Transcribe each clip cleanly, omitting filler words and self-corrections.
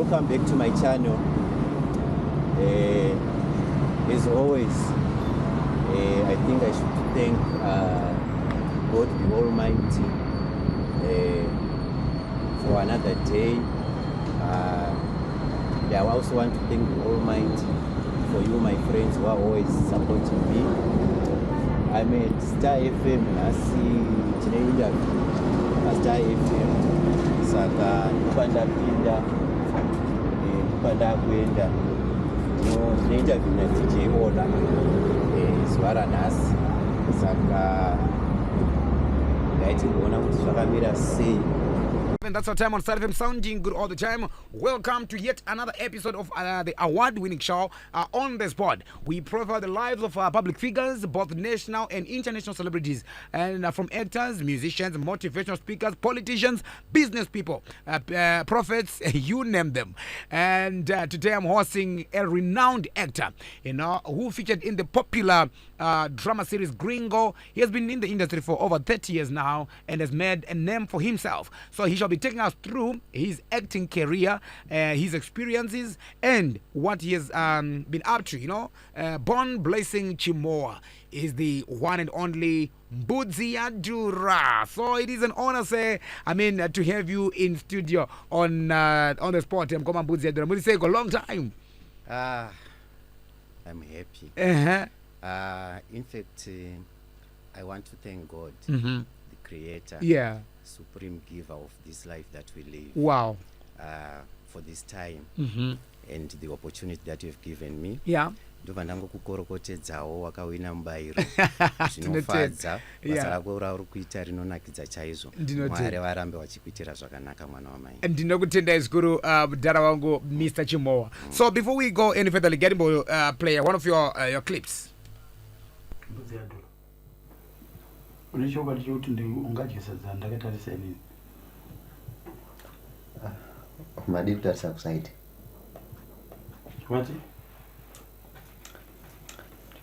welcome back to my channel. As always, I think I should thank God the Almighty for another day. I also want to thank the Almighty for you, my friends, who are always supporting me. I'm at Star FM, today interview at Star FM. Saka kupanda pinda kupanda kuenda no interview na DJ Ola zwara nasi saka ngaiti kuona kuti zvakamira sei. And that's our time on Star FM, sounding good all the time. Welcome to yet another episode of the award-winning show On The Spot. We profile the lives of public figures, both national and international celebrities, and from actors, musicians, motivational speakers, politicians, business people, prophets, you name them. And today I'm hosting a renowned actor, who featured in the popular drama series Gringo. He has been in the industry for over 30 years now and has made a name for himself. So he shall be taking us through his acting career, his experiences, and what he has been up to. Born Blessing Chimoa is the one and only Mbudziyadhura. So it is an honor, to have you in studio on the spot. I'm Koma Mbudziyadhura. Mbudziyadhura, a long time. I'm happy. In fact, I want to thank God, the Creator, Supreme Giver of this life that we live. Wow. For this time and the opportunity that you have given me. Ndova ndangokukorokotedzawo wakawina mubayiro zvinofadza basa rako uri kuita rinonakidza chaizvo. Mwari varambe vachikuitira zvakanaka mwana wamai. Ndinokutendai zvikuru mudhara wangu Mr. Chimoa. So before we go any further, get him play one of your clips. Mbudziyadhura, unechokwadi chokuti ungajesadza ndakatarisa inini. Madi kutarisa kusaidi. What?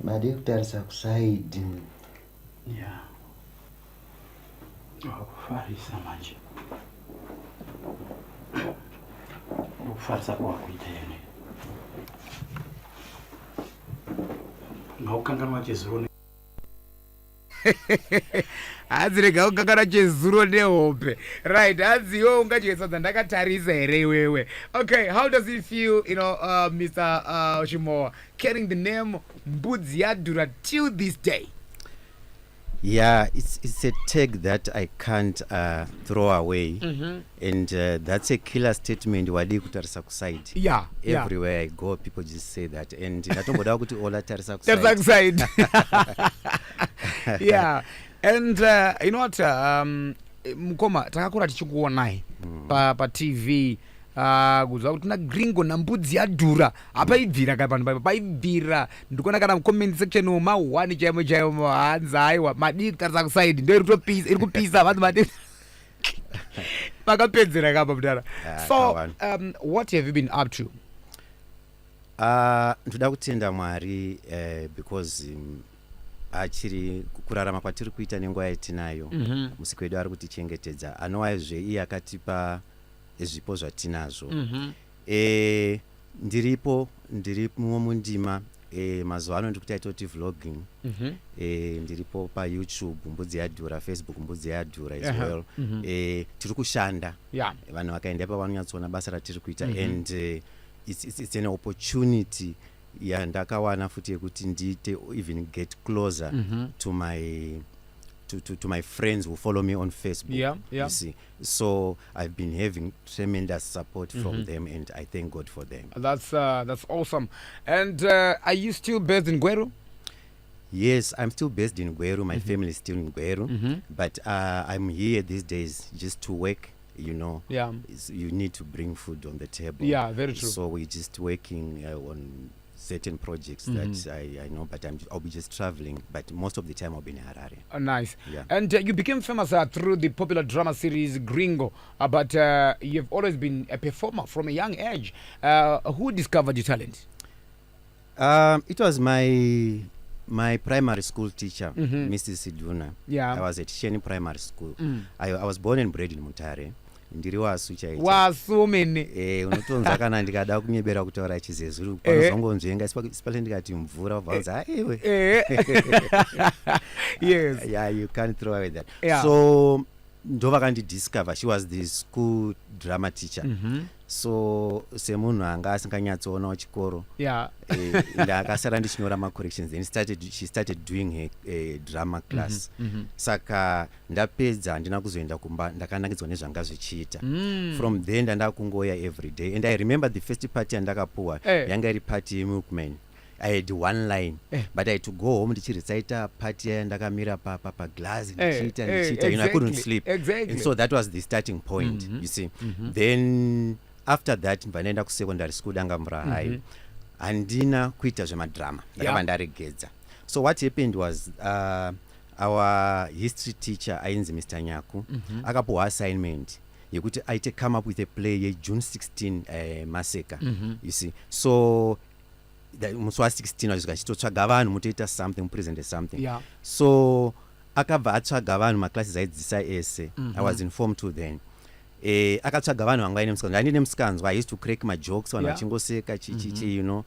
Madi kutarisa kusaidi. Yeah. Wakufarisa manje. Wakufarisa kwa kuita yene. Ngaukanganwa chezuro. Azirega ukakara chezuro nehope. Right, aziwo ungajesadza ndakatarisa here wewe. Okay, how does it feel, Mr. Chimoa, carrying the name Mbudziyadhura till this day? Yeah, it's a tag that I can't throw away, and that's a killer statement. Wadi kutarisa kusaidi. Yeah. Everywhere I go, people just say that, and natomboda kuti ola tarisa kusaidi. Yeah, and you know what, Mkoma, takakura tichikuonai pa TV. Kuza kuti na Gringo na Mbudziyadhura apaibvira kana paibvira ndikona kana comment section ma 1 chaimo hanza aiwa madi kutarisa kusaidi ndio iri kupisa vanhu madi makapedzera kapa mudara. So what have you been up to? Ndoda kutenda Mwari because achiri kurarama kwatiri kuita nenguva yatinayo musiki wedu ari kutichengetedza anowaizve iye akatipa zvipo zvatinazvo. Ndiripo mundima mazuva ano ndikuti aitoti vlogging. Ndiripo pa YouTube Mbudziyadhura, Facebook Mbudziyadhura as well. Tiri kushanda, vanhu vakaenda pavanonyatsoona basa ratiri kuita, and it's an opportunity yandakawana futi yekuti ndiite even get closer to my friends who follow me on Facebook. You see, so I've been having tremendous support from them, and I thank God for them. That's awesome. And are you still based in Gweru? Yes, I'm still based in Gweru. My family is still in Gweru, but I'm here these days just to work. You need to bring food on the table. Yeah, very true. So we're just working on certain projects that I know, but I'll be just traveling, but most of the time I'll be in Harare. Nice. Yeah. And you became famous through the popular drama series Gringo, but you've always been a performer from a young age. Who discovered your talent? It was my primary school teacher, Mrs. Siduna. Yeah. I was at Sheni Primary School. I was born and bred in Mutare, ndiri wasu chaicho. Wasu mene. Unotonza kana ndikada kunyebera kutaura chizezuru panozongonzvenga especially ndikati mvura ubvanza iwe. Yes. Yeah, you can't throw away that. Yeah. So ndovakandidiscover. She was the school drama teacher. So semunhu anga asinganyatsoona chikoro. Yeah. Ndakasara ndichinyora ma-corrections. Then she started doing her drama class. Saka ndapedza handina kuzoenda kumba ndakanangidzwa nezvanga zvichiita. From then ndandakungoya every day. And I remember the first party yandakapuwa yanga iri party yemilkman. I had one line, but I had to go home ndichirecita party yandakamira paglass ndichiita exactly. I couldn't sleep. Exactly. And so that was the starting point, you see. Then after that ndanaenda secondary school danga mura high. Handina kuita zvemadrama ndakabva ndaregedza. So what happened was our history teacher ainzi Mr. Nyaku akapuwa assignment yekuti aite come up with a play ye June 16 massacre, you see. So musi wa16 wachitotsvaga vanhu mutoita something, present something. So akabva atsvaga vanhu maclasses aidzidzisa ese. I was informed to then. Akatsvaga vanhu vanga vaine musikanzwa. Ndandine musikanzwa. I used to crack my jokes vanhu vachingoseka chichichi, you know.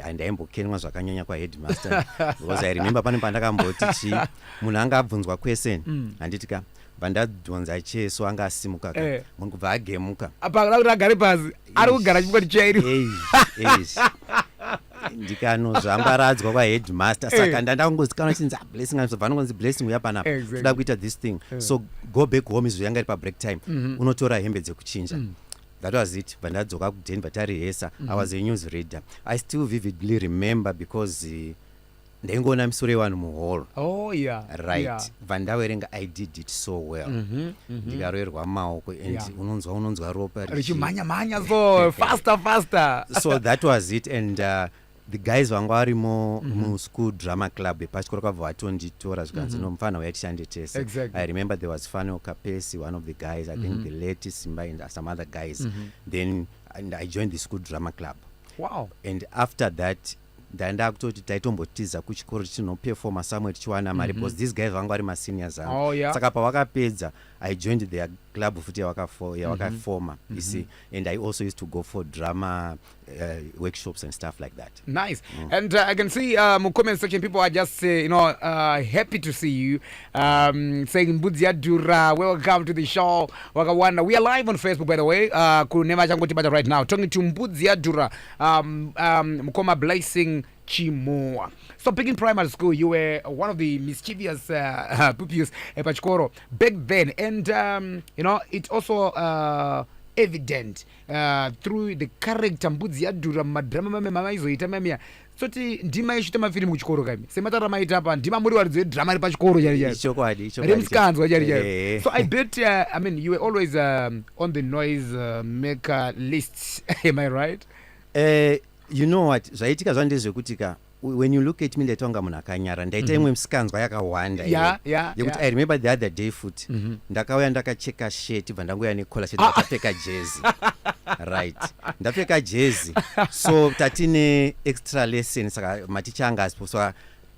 Handaimbokendwa zvakanyanya kwaheadmaster because I remember pane pandakamboti munhu anga abvunzwa question handitika vandadhonza cheso anga asimuka munhu kubva agemuka apakada kuti agare pasi ari kugara chipikoti chairi ndikanozvambaradzwa kwaheadmaster saka ndandangozikanwa chinzi blessing vanongonzi blessing uya panapa toda kuita this thing. So go back home izvo yanga iri pabreak time unotora hembe dzekuchinja. That was it. Vandadzoka kuDenver tarihesa. I was a news reader. I still vividly remember because ndaingoona misoro yevanhu muhall. Oh yeah. Right. Yeah. Vandawerenga I did it so well. Ndikaroerwa maoko and unonzwa ropa richimhanya so faster. So that was it. And the guys vanga varimo muschool drama club pachikoro kwabva vatonditora zvikanzi nomufana wayatishande tese. Exactly. I remember there was Fano Kapesi, one of the guys, I think the late Simba and some other guys. Then I joined the school drama club. Wow. And after that ndakutoti taitombotiza kuchikoro chinoperforma somewhere tichiwana mari because these guys vanga vari maseniors angu. Oh yeah. Saka pavakapedza I joined their club futi yavakaforma, you see. And I also used to go for drama workshops and stuff like that. Nice. And I can see in comment section people are just happy to see you, saying Mbudziyadhura, welcome to the show. Wakawanda. We are live on Facebook, by the way. Kunema changoti bata right now talking to Mbudziyadhura, Mukoma Blessing Chimoa. So back in primary school, you were one of the mischievous pupils at Pachikoro back then, and it's also evident through the character Mbudziyadhura madrama mama izoita mamia. Soti ndima ishita mafilm kuchikoro kami sematara maita apa ndima muri waridze drama ri pachikoro chari chokwadi rimskanzwa chari. So I bet I mean you were always on the noise maker list. Am I right? You know what, zvaitika zvandezvekutika when you look at me ndaitanga munhu akanyara ndaita imwe musikanzwa yakawanda yekuti I remember the other day futi ndakauya ndakacheka shirt bva ndangoya necollar shirt ndakapfeka jezi right, ndapfeka jezi. So tatine extra lesson saka maticha anga asipo, so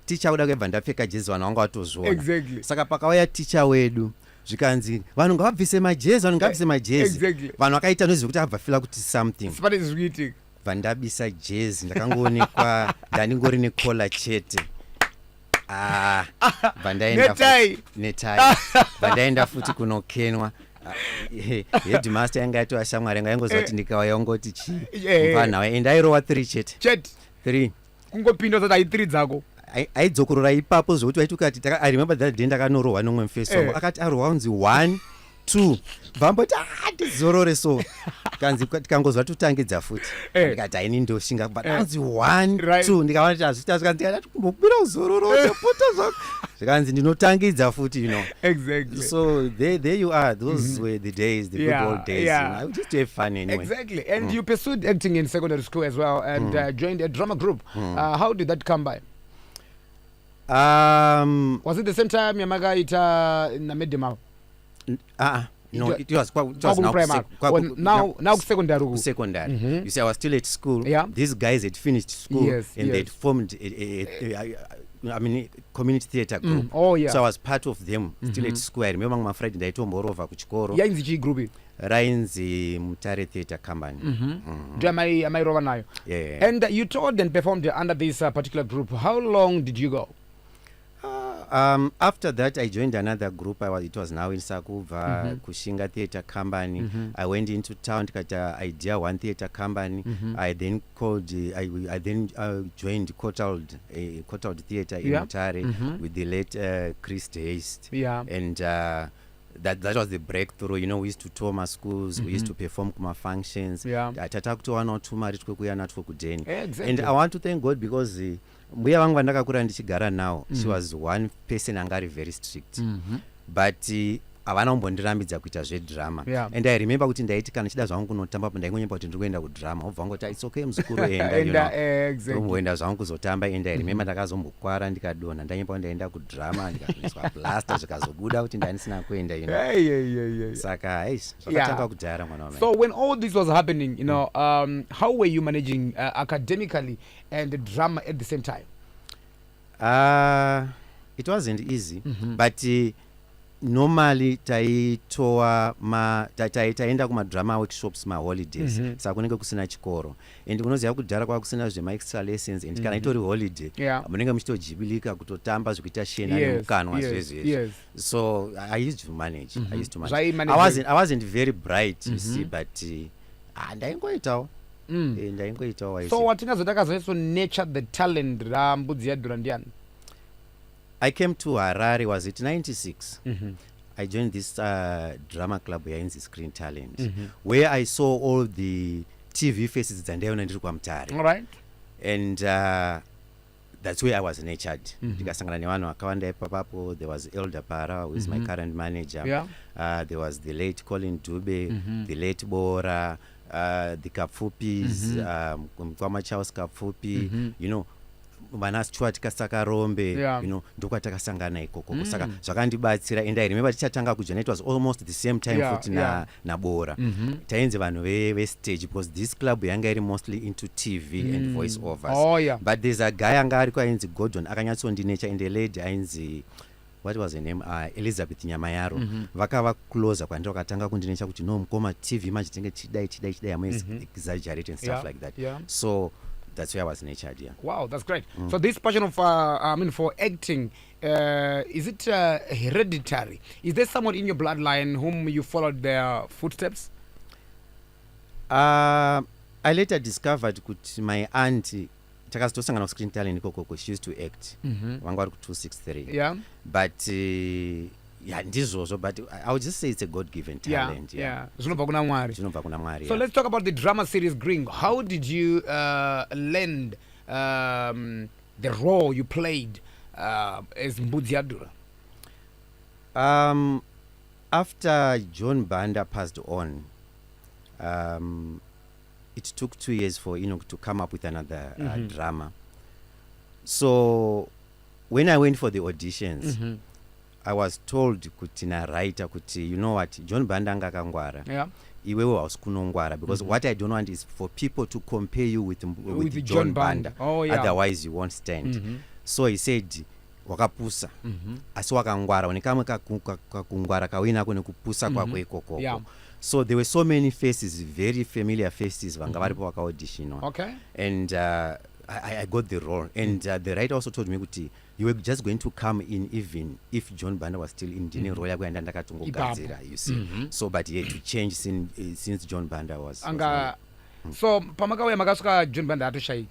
ticha kuda kubva ndapfeka jezi vanhu vanga vatozviona. Exactly. Saka pakauya ticha wedu zvikanzi vanhu ngavabvise majezi, vanhu vakaita nezvekuti abva fila kuti something sipane zviitika. Vandabisa jezi ndakangonekwa ndandingori necollar chete. Vandaenda netai vandaenda futi kunokenwa. Headmaster yanga yatova shamwari yanga yangoziva kuti ndikauya ungoti chii mupanawe and airowa 3 chete 3 kungopinda zati ai 3 dzako aidzokorora ipapo zvokuti waitukati I remember that day ndakanorohwa nomwe mufesi wangu akati arohwa unzi 1 2 vamboti ndizorore so kanzi tikangozva tutangidza futi ndikati haini ndoshinga but anzi 1 2 ndikaona tazvita zvikanzi kumbobira uzororo pota zvako zvikanzi ndinotangidza futi, you know. Exactly. So there you are. Those were the days, the good old days. Yeah. You know, just have fun anyway. Exactly. And you pursued acting in secondary school as well and joined a drama group. How did that come by? Was it the same time Yamaga ita na Medema? No, it was now secondary. Secondary. You see, I was still at school. Yeah. These guys had finished school Yes, and they'd formed I mean community theatre group. Oh yeah. So I was part of them still at school. I remember my friend ndaitomborova kuchikoro. Yainzi chi group Rainzi Mutare Theatre Company. Am I rova nayo? Yeah. And you toured and performed under this particular group. How long did you go? After that, I joined another group. It was now in Sakuva, Kushinga Theatre Company. I went into town, got Idea One Theatre Company. I then I then joined Courtauld Theatre in Mutare with the late Chris Haste. Yeah. And that was the breakthrough. You know, we used to tour my schools, we used to perform my functions. Yeah. Exactly. And I want to thank God because mbuya vangu vandakakura ndichigara now, she was one person angari very strict, but havana kumbondirambidza kuita zvedrama. And I remember kuti ndaiti kana chida zvangu kunotamba ndaingonyemba kuti ndiri kuenda kudrama, obva vangoti it's okay muzukuru enda omboenda zvangu kuzotamba. And I remember ndakazombokwara ndikadonha ndanyemba kuti ndaenda kudrama ndikaiswa plaster zvikazobuda kuti ndandisina kuenda saka zvakatanga kudhara mwana wamai. So when all this was happening, how were you managing academically and the drama at the same time? It wasn't easy, but normally taenda kumadrama workshops maholidays, saka kunenge kusina chikoro. And unoziva kudhara kwava kusina zvema extra lessons, and kana itori holiday munenge muchitojibilika kutotamba zvekuita shena nemukanwa zvezvezvo. So I used to manage. I wasn't very bright, you see, but ndaingoitawo. So watingazotakazoiso nurture the talent raMbudziyadhura ndiani? I came to Harare, was it 96? I joined this drama club here in the Screen Talent, where I saw all the TV faces dzandaiona ndiri kwaMutare. All right. And that's where I was nurtured. Ndikasangana nevanhu vakawanda ipapapo. There was Elder Para, who is my current manager. There was the late Colin Dube, the late Bora, the Kapfupis, Kwamachaus Kapfupi, you know, vanasichwa tikasakarombe, ndokwatakasangana ikoko. Saka zvakandibatsira. And I remember tichatanga kujoina, it was almost the same time futi nabora. Tainze vanhu vestage, because this club yanga iri mostly into TV and voice overs. But there's a guy anga ariko ainzi Gordon akanyatsondinecha, and a lady ainzi, what was her name, Elizabeth Nyamayaro. Vakava closer kwandiro katanga kundinecha kuti no mukoma TV manje tinge chidai amwe exaggerate and stuff like that. So that's where I was nurtured. Wow, that's great. So this passion of for acting, is it hereditary? Is there someone in your bloodline whom you followed their footsteps? I later discovered that my auntie takazotosangana Screen Talent ikoko, she used to act. Vanga vari ku 263. But ndizvozvo, but I would just say it's a God-given talent. Zvinobva kuna Mwari. So let's talk about the drama series Gringo. How did you lend the role you played as Mbudziyadhura? After John Banda passed on, it took 2 years for Enoch to come up with another drama. So when I went for the auditions, I was told kuti na writer kuti, you know what, John Banda anga kangwara, iwewe hausikunongwara, because what I don't want is for people to compare you with John Banda. Otherwise you won't stand. So he said wakapusa, asi wakangwara, unekamwe kakungwara kawina kune kupusa kwako ikoko. So there were so many faces, very familiar faces, vanga varipo waka audition. And I got the role. And the writer also told me kuti, you were just going to come in even if John Banda was still in Dini role yako yanda ndakatongogadzira, you see. So but he had to change since John Banda was so pamakauya makasvika John Banda atoshaika.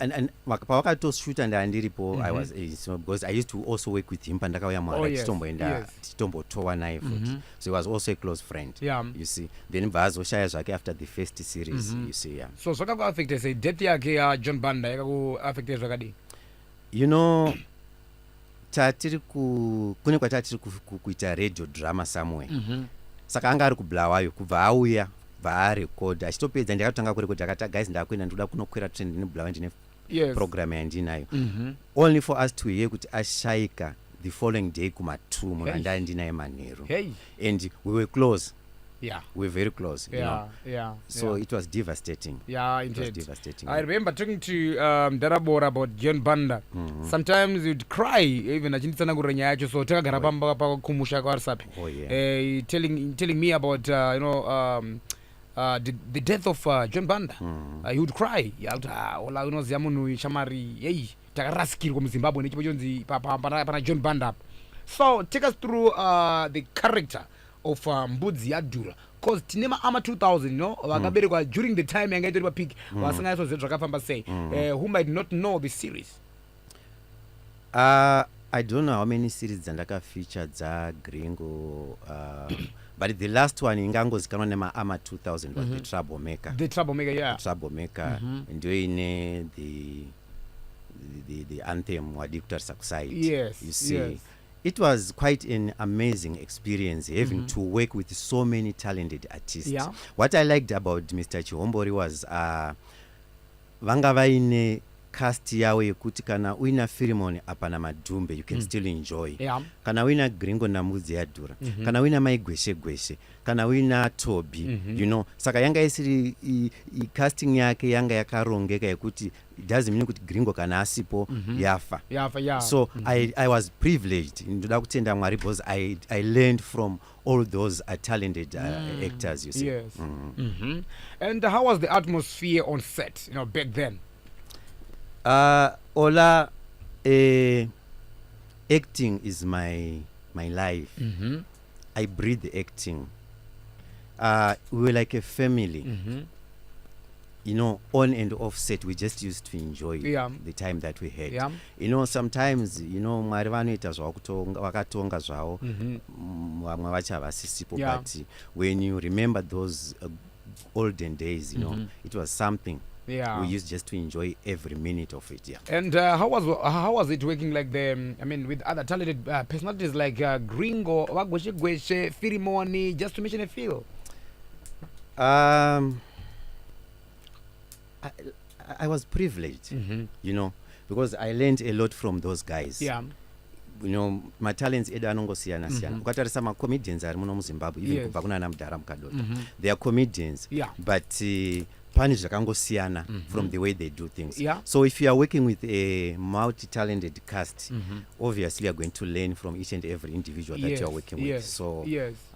And pawakatoshoota ndandiripo, I was because I used to also work with him pandakauya Mwara tichitombotowa naye futi. So he was also a close friend, you see. Then vazoshaya zvake after the first series, you see. So zvakakuaffecta sei death yake ya John Banda yakakuaffecta zvakadii? You know, kune kwatatiri kuita radio drama somewhere. Saka anga ari kubulawayo kubva auya vaarekodha, achitopedza ndakatanga kurekodha, akati guys ndakuenda ndoda kunokwera trend nebulawa ndine program yandinayo. Only for us to hear kuti ashayika the following day kuma 2 munanda ndinaye manheru. And we were close. Yeah. We're very close. You know? So it was devastating. Yeah, It was indeed. devastating. I remember talking to Darabora about John Banda. Sometimes you'd cry even achinditsana kurira nyaya yacho, so takagara pamba pakumusha kwaWhatsApp. Oh yeah. Telling me about the death of John Banda. He would cry. Ola unoziya munhu shamari hey takarasikirwa muZimbabwe nechipo chonzi pana John Banda. So take us through the character of Mbudziyadhura, because tinema ama 2000 vakaberekwa during the time yanga itori papeak vasingaiso zvedu zvakafamba sei, who might not know the series. I don't know how many series dzandakafeature dza Gringo, but the last one ingangozikanwa nema ama 2000 was the Troublemaker. The Troublemaker, yeah. The Troublemaker ndio ine the anthem wadi kutarisa kuside. Yes. You see. Yes. It was quite an amazing experience having to work with so many talented artists. Yeah. What I liked about Mr. Chihombori was vanga vaine cast yawe yekuti kana uina Firimoni apana madhumbe you can still enjoy. Yeah. Kana uina Gringo na Mbudziyadhura, kana uina Mai Gweshe, kana uina Toby, you know, saka yanga isiri casting yake yanga yakarongeka yekuti it doesn't mean kuti Gringo kana asipo yafa. Yeah. So I was privileged ndoda kutenda Mwari because I learned from all those talented actors, you see. Yes. And how was the atmosphere on set, back then? Ola, acting is my life. I breathe acting. We were like a family. On and off set, we just used to enjoy the time that we had. Yeah. Sometimes, Mwari vanoita vakatonga zvavo, vamwe vachavasisipo, but when you remember those olden days, it was something. Yeah. We used just to enjoy every minute of it. Yeah. And how was it working like with other talented personalities like Gringo, Gweshe, Firimoni, just to mention a few? I was privileged, because I learned a lot from those guys. Yeah. My talents edu anongosiyana siyana. Ukatarisa ma comedians ari muno muZimbabwe, even kubva kuna ana Mudhara Mukadota. They are comedians, but pane zvakangosiyana from the way they do things. Yeah. So if you are working with a multi-talented cast, obviously you are going to learn from each and every individual that you are working with. So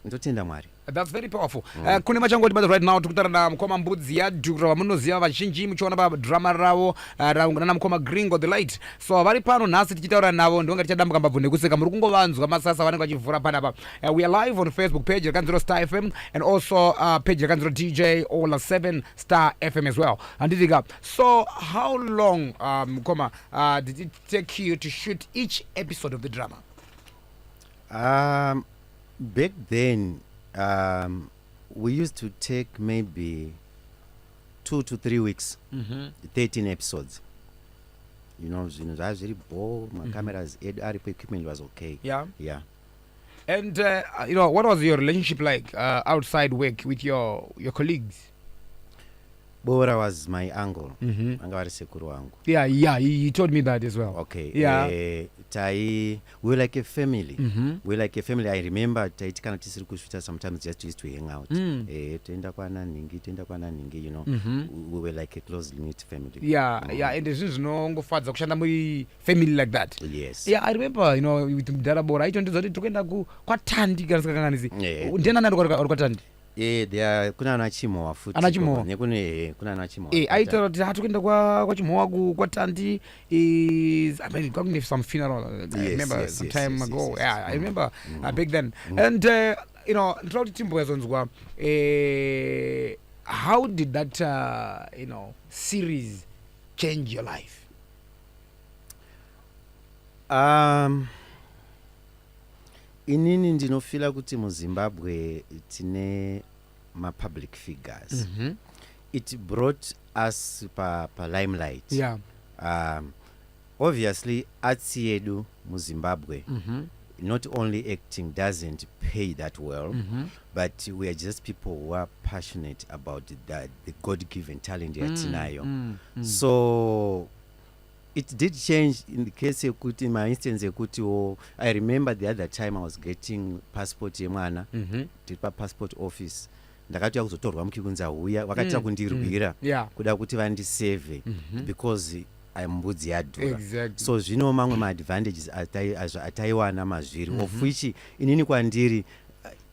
ndotenda Mwari. That's very powerful. Kune machangoti bado right now tukutana mukoma Mbudziyadhura wamunoziva vazhinji muchiona pa drama ravo nana mukoma Gringo the Light. So vari pano nhasi tichitaura navo ndonga tichadambuka mbabvu nekuseka muri kungovanzwa masasa vanenge vachivhura panapa. We are live on Facebook page yakanziro Star FM and also page yakanziro DJ Ola 7 Star FM as well. Anditika. So how long mukoma did it take you to shoot each episode of the drama? Back then, we used to take maybe 2 to 3 weeks, 13 episodes. I was very bored. My cameras, equipment was okay. Yeah. Yeah. And what was your relationship like outside work with your colleagues? Bora was my uncle. Anga sekuru wangu. Yeah, he told me that as well. Okay. Yeah. We were like a family. We were like a family. I remember taitikana tisiri kushuta sometimes just used to hang out. Toenda kwa ningi, we were like a close knit family. Yeah, and this is no ngofadza kushanda muri family like that. Yes. Yeah, I remember, with Darabora, I told you that toenda kwa Tandi kanisi. Ndena nani kwa Tandi? Kuna anachimowa futi. Anachimowa. Kuna anachimowa. Aita kuti hatukwenda kwa chimowa kwa Tandi is going to some funeral. I remember some time ago. Yeah, I remember back then. And Ntrauti Timbo yazonzwa, how did that series change your life? Inini ndinofila kuti muZimbabwe tine ma-public figures. It brought us pa limelight. Yeah. Obviously, arts yedu muZimbabwe, not only acting doesn't pay that well, but we are just people who are passionate about the God-given talent yatinayo. So it did change in the case yekuti my instance yekuti I remember the other time I was getting passport yemwana tiri passport office ndakatouya kuzotorwa mukikunza huya vakatira kundirwira kuda kuti vandiseve because I'm Mbudziyadhura. Exactly. So zvino mamwe ma-advantages ataiwana mazviri of which inini kwandiri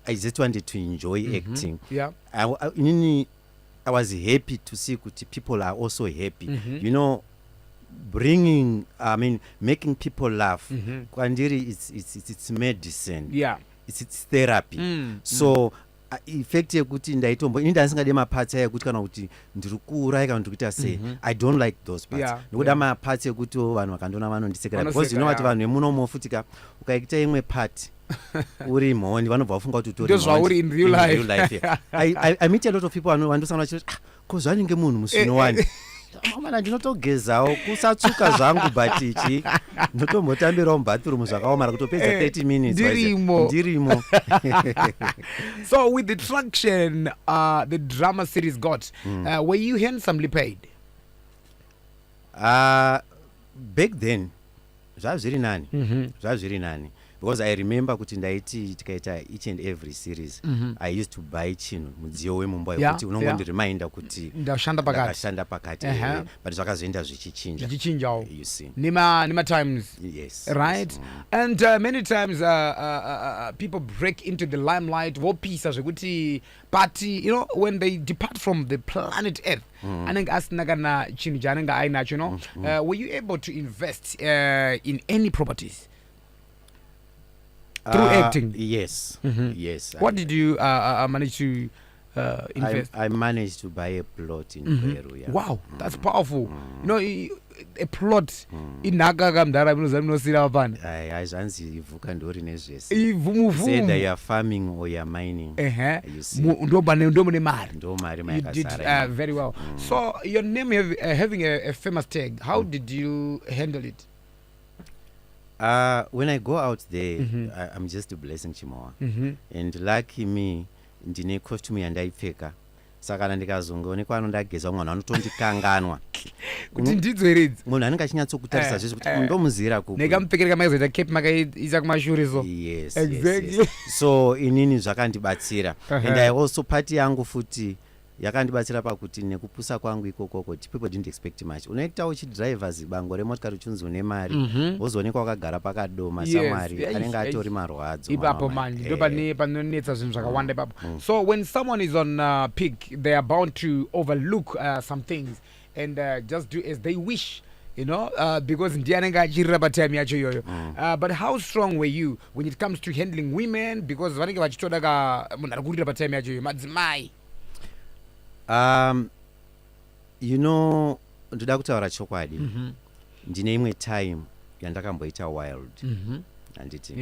I just wanted to enjoy acting. Inini I was happy to see kuti people are also happy. You know, making people laugh. Kwandiri it's medicine. It's therapy. So effect yekuti ndaitombo ini ndasingade mapatsi yekuti kana kuti ndiri kuuraya kana kuti kuita sei I don't like those parts nekuda mapatsi yekuti vanhu vakandona vanondisekera because you know what vanhu vemunomo futika ukaita imwe part uri mhoni vanobva vafunga kuti utori mhoni in real life. I meet a lot of people vandosangana vachiti ko zvaninge munhu musino wani mana ndinotogezawo kusatsuka zvangu but ichi ndotombotambirawo mubathroom zvakaomara kutopedza 30 minutes ndirimo. So with the traction the drama series got, were you handsomely paid? Back then zvazviri nani because I remember kuti ndaiti tikaita each and every series I used to buy chinhu mudziyo wemumba yekuti unongondireminder kuti ndakashanda pakati but zvakazoenda zvichinjawo you see nima times. Yes, right. yes. And many times people break into the limelight vopisa zvekuti but you know when they depart from the planet Earth anenge asina kana chinhu chaanenge ainacho, you know. Were you able to invest in any properties through acting? Yes. Yes. What did you manage to invest? I managed to buy a plot in Peru. Wow, that's powerful. You know, a plot in Nagaga mdara munosira apana. Aizvanzi ivuka ndori nezvese. Ivumuvumu. Said you are farming or you are mining. You see. Ndomane mari. Ndomari You did very well. So your name having a famous tag, how did you handle it? When I go out there, I'm just a blessing Chimoa. And lucky me, ndine costume yandaipfeka. Saka ndikazongoonekwa anondageza mwana anotondikanganwa. Kuti ndidzo eredzi. Munhu anenge achinyatsokutarisa zvese kuti ndomuzira kuku. Nekamupfekera makazoita cape makaisa kumashure so. Yes. Exactly. Yes. So inini zvakandibatsira. And I also party yangu futi yakandibatsira pakuti nekupusa kwangu ikoko people didn't expect much. Unoita uchidrivers bango remotikari uchinzi une mari wozoonekwa wakagara pakadoma samwari anenge atori marwadzo ipapo manje ndo panonetsa zvinhu zvakawanda ipapo. So when someone is on peak they are bound to overlook some things and just do as they wish, you know, because ndiye anenge achirira patime yacho iyoyo. But how strong were you when it comes to handling women, because vanenge vachitoda munhu ari kurira patime yacho iyoyo madzimai? You know, ndoda kutaura chokwadi. Ndine imwe time yandakamboita wild. Anditi.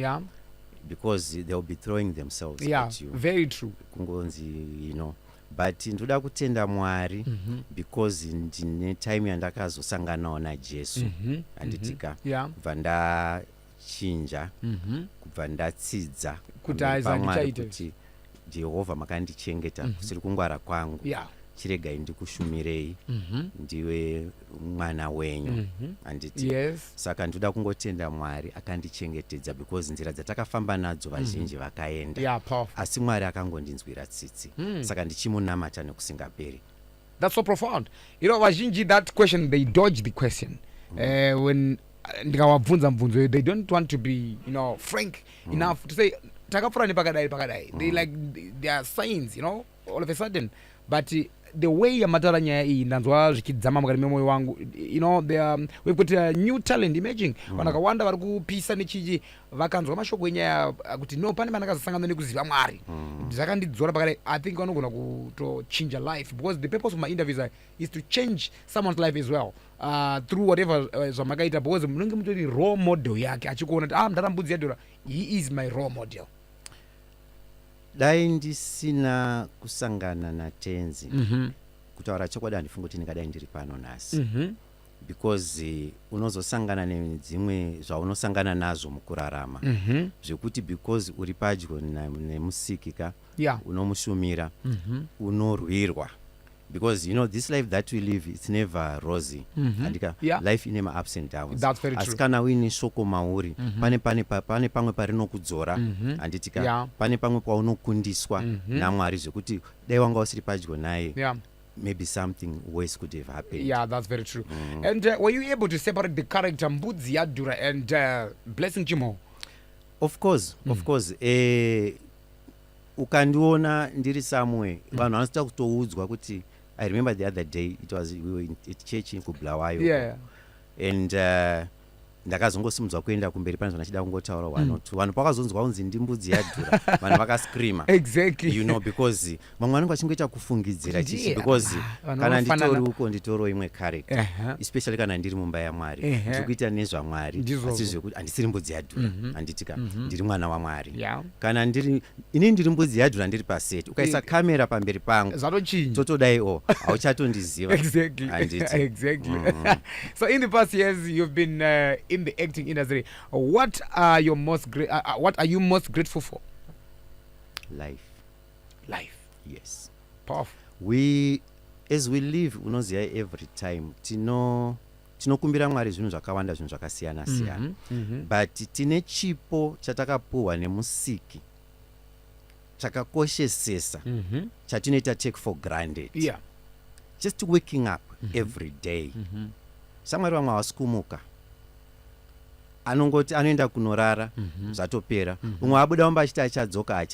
Because they will be throwing themselves at you. Very true. Kungonzi, you know. But ndoda kutenda Mwari because ndine time yandakazosanganawo naJesu. Anditika. Kubva ndachinja. Kubva ndatsidza. Kuti aizachaite. Jehovha makandichengeta kusiri kungwara kwangu. Chiregai ndikushumirei ndiwe mwana wenyu anditi. Saka ndoda kungotenda Mwari akandichengetedza because nzira dzatakafamba nadzo vazhinji vakaenda asi Mwari akangondinzwira tsitsi. Saka ndichimunamata nekusingaperi. That's so profound. You know, vazhinji, that question, they dodge the question. When ndikavabvunza mubvunzo, they don't want to be, you know, frank enough to say takapfura nepakadai. They like their signs, you know, all of a sudden. But the way yamataura nyaya iyi ndanzwa zvichidzama mukati memoyo wangu, you know, we've got a new talent emerging. Vanakawanda vari kupisa nechichi vakanzwa mashoko enyaya kuti no pane vanakazosangana nekuziva Mwari. Zvakandidzora pakadai. I think vanogona kutochinja life because the purpose of my interviews is to change someone's life as well. Through whatever zvamakaita because munenge mutori role model yake achikuona kuti mdara Mbudziyadhura, he is my role model. Dai ndisina kusangana naTenzi kutaura chokwadi handifunga kuti ndingadai ndiri pano nhasi because unozosangana nedzimwe zvaunosangana nazo mukurarama zvekuti because uri padyo nemusikika unomushumira unorwirwa because this life that we live, it's never rosy. Andika, Yeah. life ine ma ups and downs. That's very true. Asi kana uine shoko mauri, pane pamwe parinokudzora, anditika, Yeah. pane pamwe paunokundiswa naMwari zvekuti dai wanga usiri padyo naye. Yeah. Maybe something worse could have happened. Yeah, that's very true. And were you able to separate the character Mbudziyadhura and Blessing Chimo? Of course. Ukandiona ndiri somewhere, vanhu vanoita kutoudzwa kuti, I remember the other day, we were at church in Kubulawayo. Yeah. And ndakazongosimudzwa kuenda kumberi pane zvandachida kungotaura one or two. Vanhu pakazonzwa kunzi ndiMbudziyadhura, vanhu vakascreama. Exactly. Because vamwe vanenge vachingoita kufungidzira chichi, because kana nditori imwe character, especially kana ndiri mumba yaMwari, ndiri kuita nezvaMwari, asi zvekuti handisiri Mbudziyadhura, handitika ndiri mwana waMwari. Kana ini ndiri Mbudziyadhura ndiri paseti, ukaisa kamera pamberi pangu, totodai hauchatondiziva. Exactly. So in the past years you've been in the acting industry. What are you most grateful for? Life. Yes. Powerful. As we live, unoziva every time tinokumbira Mwari zvinhu zvakawanda, zvinhu zvakasiyana siyana, but tine chipo chatakapuhwa nemusiki chakakoshesesa, chatinoita take for granted. Yeah. Just waking up every day. Samwari vamwe havasukumuka, anongoti anoenda kunorara, zvatopera. Umwe abuda wamba achiti achadzoka,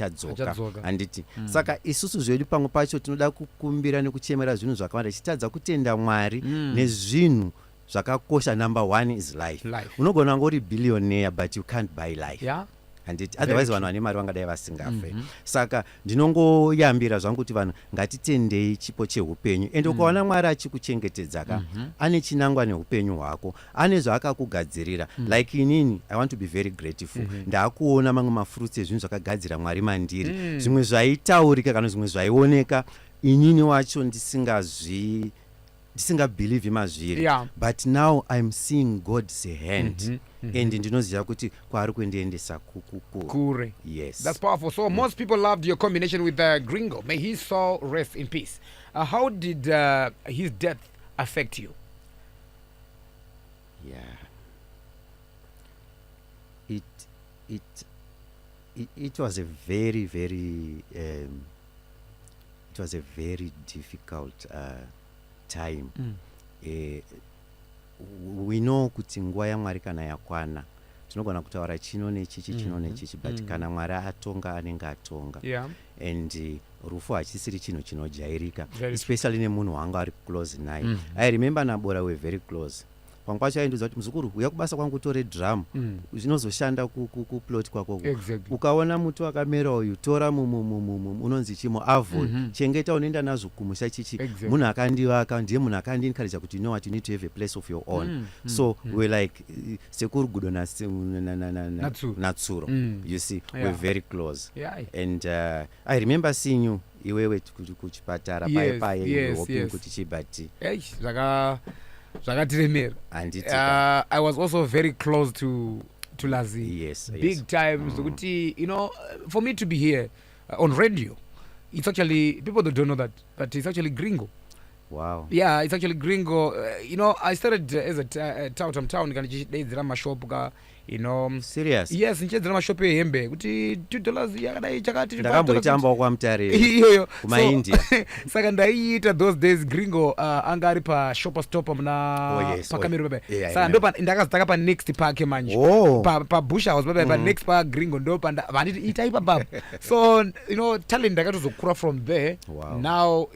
handiti. Saka isusu zvedu pamwe pacho tinoda kukumbira nekuchemera zvinhu zvakawanda, tichitadza kutenda Mwari nezvinhu zvakakosha. Number one is life. Unogona ngori billionaire but you can't buy life. Yeah. Handiti, otherwise vanhu vane mari vangadai vasingafe. Saka ndinongoyambira zvangu kuti vanhu ngatitendei chipo cheupenyu, ende ukaona Mwari achikuchengetedza, ane chinangwa neupenyu hwako, ane zvaakakugadzirira. Like inini, I want to be very grateful. Ndakuona mamwe mafruits ezvinhu zvakagadzira Mwari mandiri, zvimwe zvaitaurika kana zvimwe zvaioneka inini wacho ndisingabhelieve mazviri. But now I'm seeing God's hand. And ndinoziva kuti kwaari kuendeendesa kure. Yes. That's powerful. So most people loved your combination with Gringo. May his soul rest in peace. How did his death affect you? Yeah. It was a very, very difficult time. We know kuti nguva yaMwari kana yakwana tinogona kutaura chino nechichi, but kana Mwari atonga anenge atonga. And rufu hachisiri chinhu chinojairika, especially nemunhu wanga ari close naye. I remember Nabora were very close. Pamwe pacho aindudza kuti muzukuru, uya kubasa kwangu utore drum zvinozoshanda kuplot kwako. Ukaona muti wakamera uyu, tora unonzi chimo avoid, chengeta unoenda nazvo kumusha chichi. Munhu akandivaka ndiye munhu akandinkaridza kuti you know what, you need to have a place of your own. So we're like sekuru Gudo Natsuro. You see, we're very close. And I remember seeing you iwewe kuchipatara paye hoping kuti chibati. I was also very close to Lazi. Yes. Big time. So, for me to be here on radio, it's actually, people that don't know that, but it's actually Gringo. Wow. Yeah, it's actually Gringo. I started as a town drama shop. Serious? Yes, drama shop hembe kuti $2 yakadai chakati ndakamboitamba kwa Mutare kuma India. Saka ndaiita those days Gringo anga ari pa shopper stop mna pakamero baba. Saka ndo ndakazitaka pa next park manje. Pa Bush House baba pa next park Gringo ndo pa vanditi itaipa baba. So talent ndakatozokura from there. Now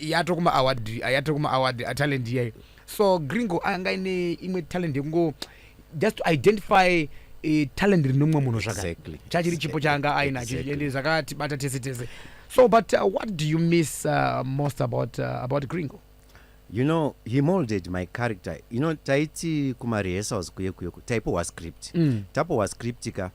yatokuma award a talent here. So Gringo anga ine imwe talent yengo just to identify a talent rinomwe munhu zvakati chachiri chipo changa aina chiende zakati bata tese. So but what do you miss most about Gringo? He molded my character. Taiti kuma rehearsals kuye taipowa script. Tapowa script ka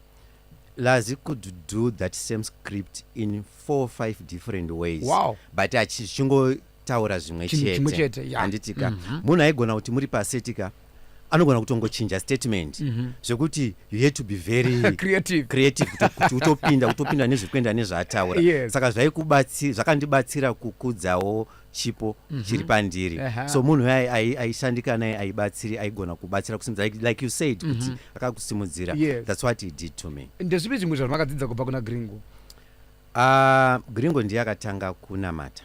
Lazi could do that same script in 4 or 5 different ways. Wow. But achichingo taura zvimwe chete. Handitika munhu aigona kuti muri pasetika anogona kutongochinja statement zvekuti you have to be very creative kuti utopinda nezvekuenda nezvaataura. Saka zvakandibatsira kukudzawo chipo chiri pandiri. So munhu aishandika naye aigona kubatsira kusimudza like you said kuti akakusimudzira. That's what he did to me. Ndezvipi zvimwe zvamakadzidza kubva kuna Gringo? Gringo ndiye akatanga kunamata.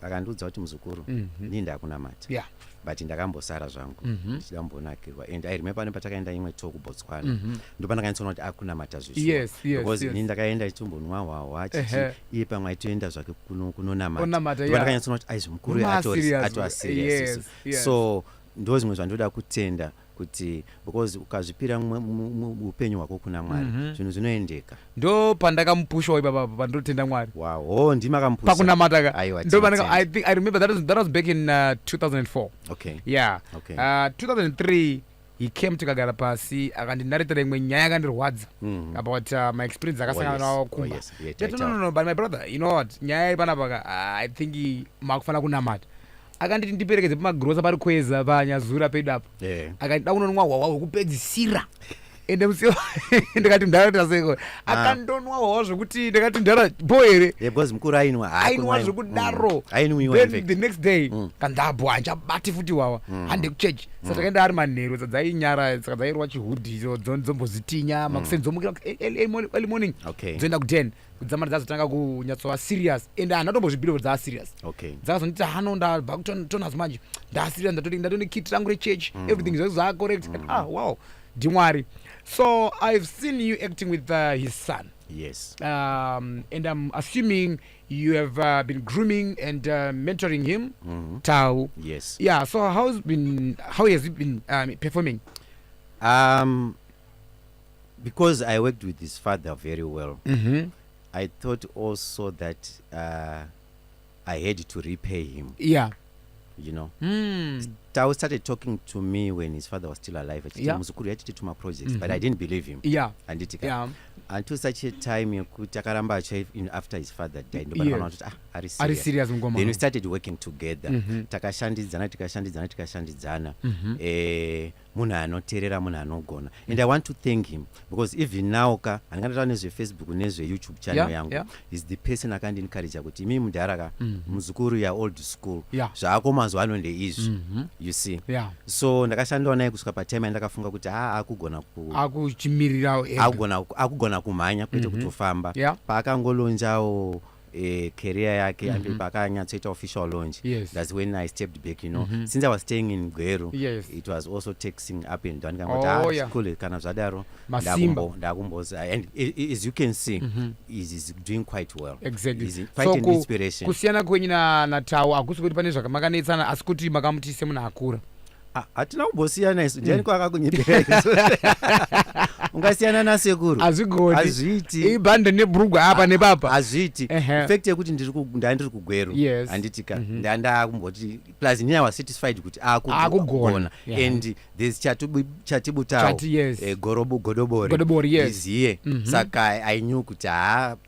Akandiudza kuti muzukuru ndini ndakunamata. But ndakambosara zvangu ndichidambonakirwa and I remember pane patakaenda imwe talk kuBotswana ndopandakanyatsoona kuti akunamata zvishoma because ini ndakaenda chitombonwa hwahwa chichi iye pamwe aitoenda zvake kunonamata ndopandakanyatsoona kuti aizvo mukuru atova serious. So ndo zvimwe zvandoda kutenda kuti because ukazvipira upenyu hwako kuna Mwari zvinhu zvinoendeka. Ndo pandakamupushawo ipapa pandotenda Mwari. Wow, ndimakamupusha pakunamataka. Ndo I remember that was back in 2004. Okay. Yeah. Okay. 2003 he came to Kagara pasi akandinaritira imwe nyaya yakandirwadza about my experience akasangana nawo kumba. No, but my brother, you know what? Nyaya panapa I think makufana kunamata. Akanditi ndiperekedze pamagrosa pari kweza panyazura pedu apo. Akandida kunonwa hwahwa hwekupedzisira. Ende musio ndikati ndara seko akandonwa hwahwa zvekuti ndikati ndara boere. Because mukuru ainwa zvekudaro. Then the next day kandabwa achabati futi hwahwa hande kuchechi. Saka takaenda ari manheru dzainyara saka dzairwa chihudhi dzombozitinya makusenzomukira early morning. Dzoenda ku 10 kudzamara dzazotanga kunyatsova serious and handatombozvibhira kuti serious. Dzakazonditi hano ndabva kutona manje ndaserious ndatoni kit rangu rechechi everything is correct. Wow, ndimwari. So I've seen you acting with his son. Yes. And I'm assuming you have been grooming and mentoring him. Tau. Yes. Yeah. So how has he been performing? Because I worked with his father very well. I thought also that I had to repay him. Yeah. You know. Tao started talking to me when his father was still alive. Muzukuru yachiti to my projects, but I didn't believe him. Yeah. Until such a time takaramba after his father died. Ari serious ngoma. Then we started working together. Takashandidzana. Munhu anoteerera munhu anogona. And I want to thank him because even now andikatotaura nezve Facebook nezve YouTube channel yangu is the person akandinencourage kuti imi mudharaka muzukuru ya old school zvaako mazuva ano ndeizvi. You see. So ndakashandawo naye kusvika patime andakafunga kuti akugona akugona kumhanya kwete kutofamba. Paakangolonjawo career yake and pakanyatsoita official launch. That's when I stepped back, you know. Since I was staying in Gweru, it was also taxing up and down. Cool, kana zvadaro ndakumboza and as you can see is doing quite well. Exactly. Is quite an inspiration. Kusiyana kwenyu na Tau akusi kuti pane zvakamanetsana asi kuti makamuti semunhu akura. Hatina kumbosiyana isu ndiani kwakakunyipira isu. Ungasiyana nasekuru azviti ibhande nebhurugwa apa nepapa azviti fact yekuti ndiri kugweru handitika ndandakumboti plus ini I was satisfied kuti akugona and there's chatibutawo godobori is here. Saka I knew kuti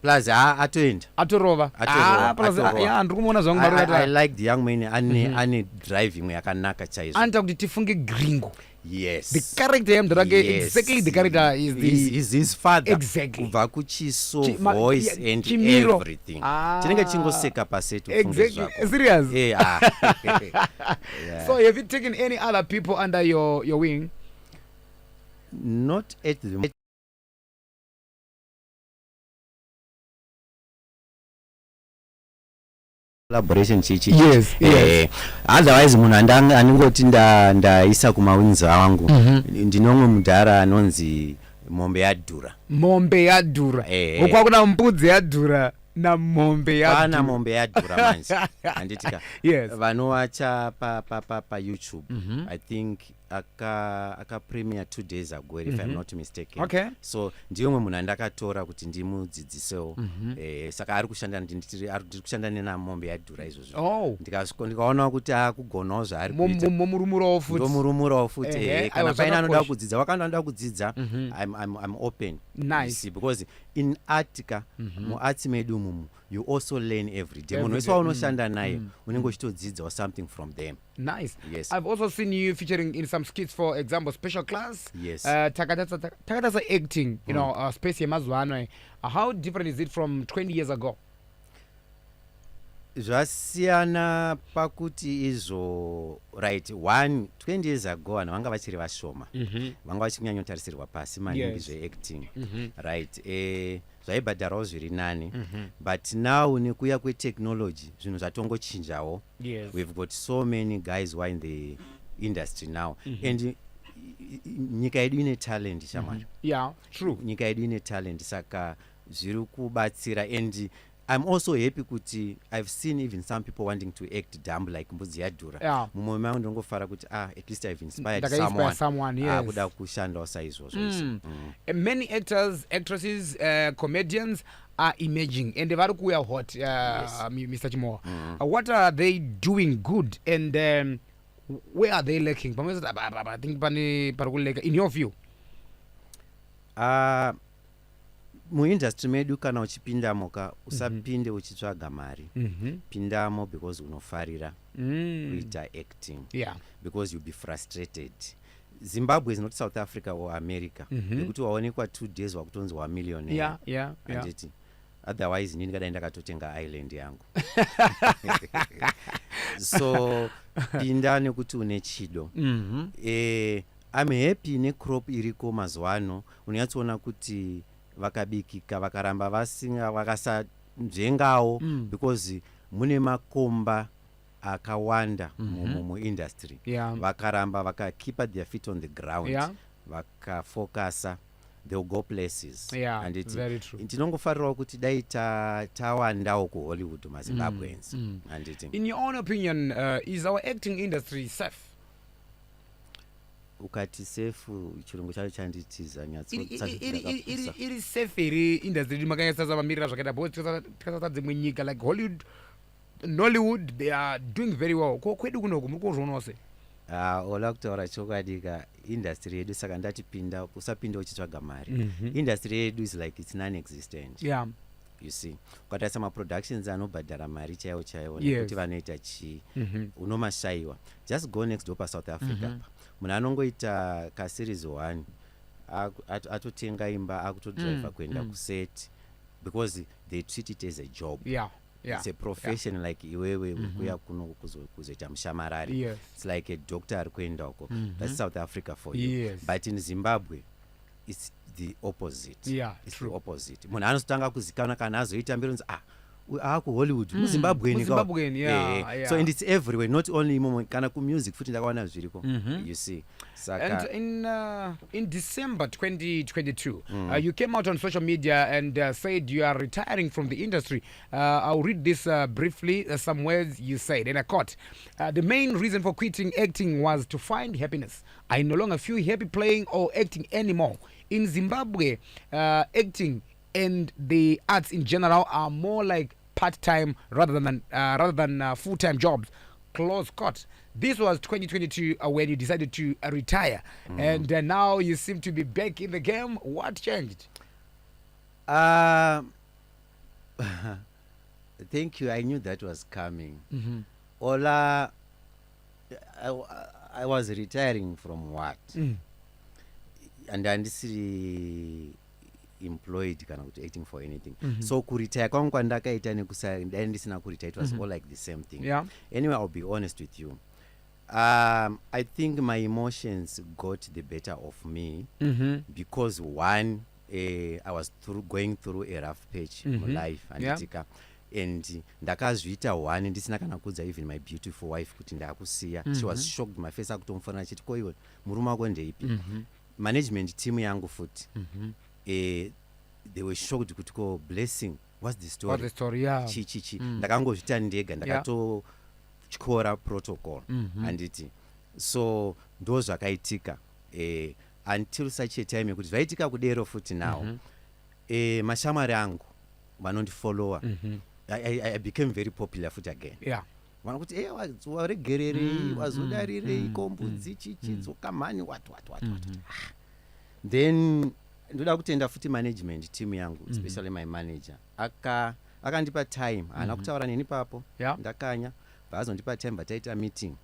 plus atoenda atorova ndikumuona zvangu I like the young man ane drive imwe yakanaka chaizvo. Anta kuti tifunge Gringo. Yes. The character exactly the character is his father. Exactly. Kubva kuchiso, voice and everything. Chinenge chingoseka pasetu. Exactly. Serious? Yeah. So have you taken any other people under your wing? Not at the moment. Collaboration chichi. Otherwise munhu andingoti ndaisa kumawinzi awangu ndinomwe mudhara anonzi mombe yadhura ukwakuna mbudzi yadhura na mombe yadhura manje handitika vanowacha pa YouTube. I think aka premiere 2 days ago if I'm not mistaken. So ndiye umwe munhu andakatora kuti ndimudzidzisewo. Saka ari kushanda nena mombe yadhura izvozvo. Ndikaona kuti akugonawo zvaari kuita. Momurumurawo futi. Kana paina anoda kudzidza wakanda anoda kudzidza I'm open. Nice. Because in artica muarts medu mumu you also learn every day. Every Munhu wese day. waunoshanda naye unenge uchitodzidza something from them. Nice. Yes. I've also seen you featuring in some skits, for example, special class. Yes. Takatasa acting, you know, space yemazuano. How different is it from 20 years ago? Zvasiyana pakuti izvo, right, 20 years ago vanhu vanga vachiri vashoma, vanga vachinyanyotarisirwa pasi maningi zveacting, right, zvaibhadharawo zviri nani, but now nekuya kwetechnology zvinhu zvatongochinjawo. We've got so many guys who are in the industry now, and nyika yedu ine talent shamwari. Yeah, true. Nyika yedu ine talent, saka zviri kubatsira, and I'm also happy kuti I've seen even some people wanting to act dumb like Mbudziyadhura. Yeah. Mumwe mangu ndongofara kuti at least I've inspired someone, yes. Kuda kushandawo saizvozvo. Many actors, actresses, comedians are emerging and vari kuuya hot, Mr. Chimoa. What are they doing good, and where are they lacking? I think in your view. Muindustry medu kana uchipindamo usapinde uchitsvaga mari. Pindamo because unofarira kuita acting. Yeah. Because you'll be frustrated. Zimbabwe is not South Africa or America. Nekuti waonekwa 2 days wakutonzi wa millionaire. Yeah. Otherwise nini kada ndakatotenga island yangu. So pinda nekuti une chido. I'm happy ne crop iriko mazuano. Unyatsoona kuti vakabikika vakaramba vasinga vakasanzvengawo because mune makomba akawanda muindustry. Vakaramba vakakeep their feet on the ground, vakafocusa, they'll go places. And it's very true. Tinongofarirawo kuti dai tawandawo kuHollywood maZimbabweans. In your own opinion, is our acting industry safe? Ukati safe chirungu chacho chanditiza it is safe iri industry makanyasa mamirira zvakaita both tikasata dzimwe nyika like Hollywood, Nollywood, they are doing very well. Kwedu kunoku muri kuzvionawo sei? Ola kutaura chokwadi industry yedu, saka ndatipinda usapinda uchitsvaga mari. Industry yedu is like it's non-existent. Yeah. You see, ukatarisa maproductions anobhadhara mari chaiwo nekuti vanoita chii, unomashayiwa. Just go next door South Africa. Munhu anongoita kaseries 1 atotenga imba akutodriva kuenda kuset because they treat it as a job. It's a profession. Like iwewe kuya kuno kuzoita mushamarari. It's like a doctor ari kuenda uko. That's South Africa for you. But in Zimbabwe it's the opposite. It's true. The opposite. Munhu anotanga kuzikana kana azoita mbirunzi Hollywood, Zimbabwean. So and it's everywhere, not only kana ku music futi ndakawana zviriko. You see. Saka. And in December 2022, you came out on social media and said you are retiring from the industry. I'll read this briefly, some words you said, and I quote, the main reason for quitting acting was to find happiness. I no longer feel happy playing or acting anymore. In Zimbabwe, acting and the arts in general are more like part-time rather than full-time jobs. Close quote. This was 2022 when you decided to retire, and now you seem to be back in the game. What changed? Thank you. I knew that was coming. Ola, I was retiring from what? And I'm employed kana kuti acting for anything. So kuretire kwangu kwandakaita nekusaenda ndisina kuretire, it was all like the same thing. Anyway, I'll be honest with you. I think my emotions got the better of me because one, I was going through a rough patch in my life and ndakazviita one ndisina kana kudza even my beautiful wife kuti ndakusiya. She was shocked. My face akutomfana chiti ko iwe murume wako ndeipi. Management team yangu futi they were shocked kuti ko Blessing, what's the story? Chi ndakangozvita ndega ndakatochikora protocol anditi. So ndo zvakaitika until such a time yekuti zvaitika kudero futi now mashamari angu vanondifollowa. I became very popular futi again. Vanakuti waregererei wazodarirei kombudzi chichidzoka mani what. Then ndoda kutenda futi management team yangu, especially my manager akandipa time haana kutaura neni papo Yeah. ndakanya vaazondipa time bataita meeting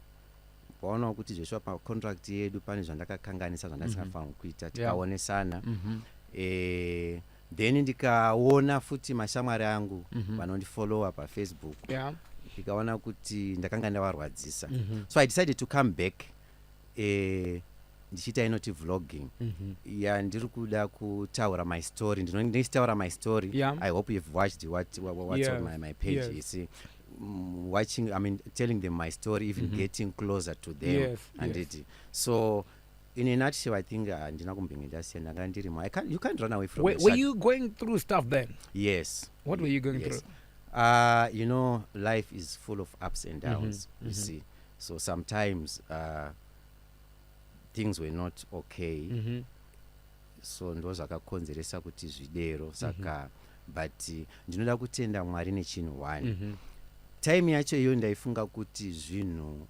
paona kuti zveshuwa pacontract yedu pane zvandakakanganisa zvandasingafanira kuita tikaonesana then ndikaona futi mashamwari angu vanondifollowa pafacebook ndikaona kuti ndakanga ndavarwadzisa so I decided to come back ndichiita inoti vlogging ndiri kuda kutaura my story ndichitaura my story. I hope you've watched what's on my page. You see, watching, I mean, telling them my story, even getting closer to them. So in a nutshell, I think you can't run away from it. Were you going through stuff then? Yes. What were you going through? You know, life is full of ups and downs, you see. So sometimes things were not okay. So ndo zvakakonzeresa kuti zvidero saka but ndinoda kutenda Mwari nechinhu one. Time yacho iyo ndaifunga kuti zvinhu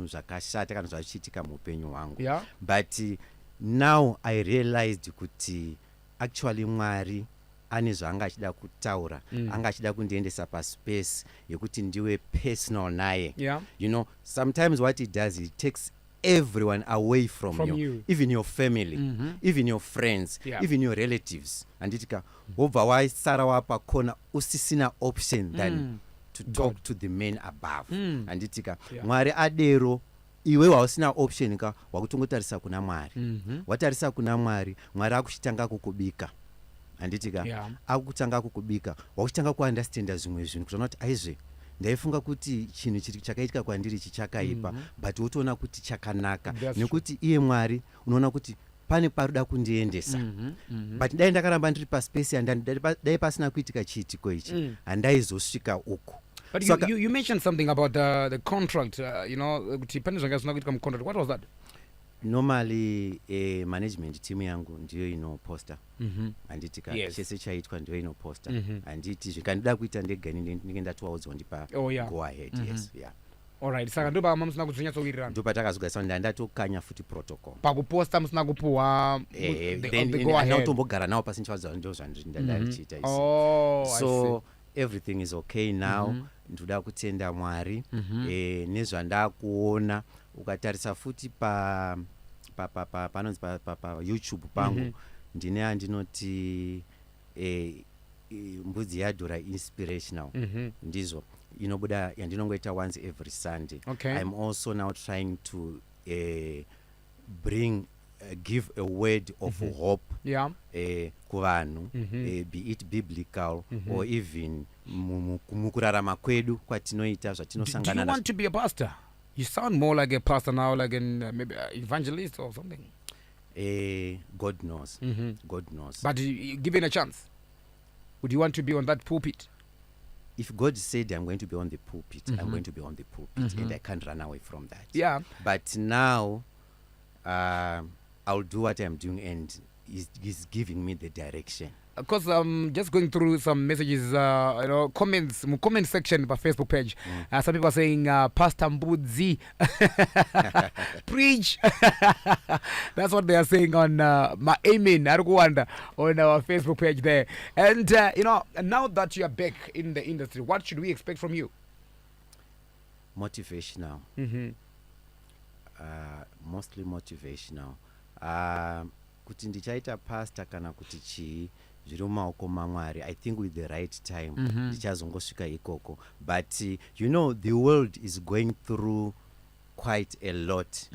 zvakashata kana zvachiitika muupenyu hwangu. But now I realized kuti actually Mwari ane zvaanga achida kutaura, anga achida kundiendesa paspace yekuti ndiwe personal naye. You know, sometimes what he does, he takes everyone away from you, even your family, even your friends, even your relatives. Anditika wobva waisara wapakona usisina option than to talk to the men above. Anditika Mwari adero iwe wausina option ka wakutongotarisa kuna Mwari. Watarisa kuna Mwari, Mwari akuchitanga kukubika. Anditika akutanga kukubika, wakuchitanga kuunderstanda zvimwe zvinhu kuti unoti aizve ndaifunga kuti chinhu chiri chakaitika kwandiri chichakaipa, but utoona kuti chakanaka nekuti iye Mwari unoona kuti pane paruda kundiendesa. But dai ndakaramba ndiri paspace dai pasina kuitika chiitiko ichi handaizosvika uku. But you mentioned something about the contract, you know, kuti pane zvanga zvisina kuitika mucontract. What was that? Normally management team yangu ndiyo inoposta anditika chese chaitwa ndiyo inoposta anditi zvikandida kuita ndega ndinenge ndatowaudzwa ndipa go ahead. Alright, saka ndo bama musina kudzonyatsowirirana. Ndo patakazogarisana ndatokanya futi protocol. Pakuposta musina kupuwa the go ahead. Ndatombogara nawo pasi nchwadza ndo zvandirichiita isi. So everything is okay now. Ndoda kutenda Mwari nezvandakuona ukatarisa futi pa YouTube pangu ndine andinoti Mbudziyadhura inspirational ndizo inobuda yandinongoita once every Sunday. I'm also now trying to give a word of hope kuvanhu, be it biblical or even mukurarama kwedu kwatinoita zvatinosangana. Do you want to be a pastor? You sound more like a pastor now, like an maybe an evangelist or something. God knows. God knows. But given a chance, would you want to be on that pulpit? If God said I'm going to be on the pulpit, I'm going to be on the pulpit, and I can't run away from that. But now, I'll do what I'm doing, and He's giving me the direction. Because I'm just going through some messages, you know, comments, comment section of our Facebook page. Some people are saying, Pastor Mbudzi, preach. That's what they are saying on my amen, on our Facebook page there. And, you know, now that you are back in the industry, what should we expect from you? Motivational. Mostly motivational. Kuti ndichaita pastor kana kuti chii zviri mumaoko maMwari, I think with the right time ndichazongosvika ikoko. But you know, the world is going through quite a lot.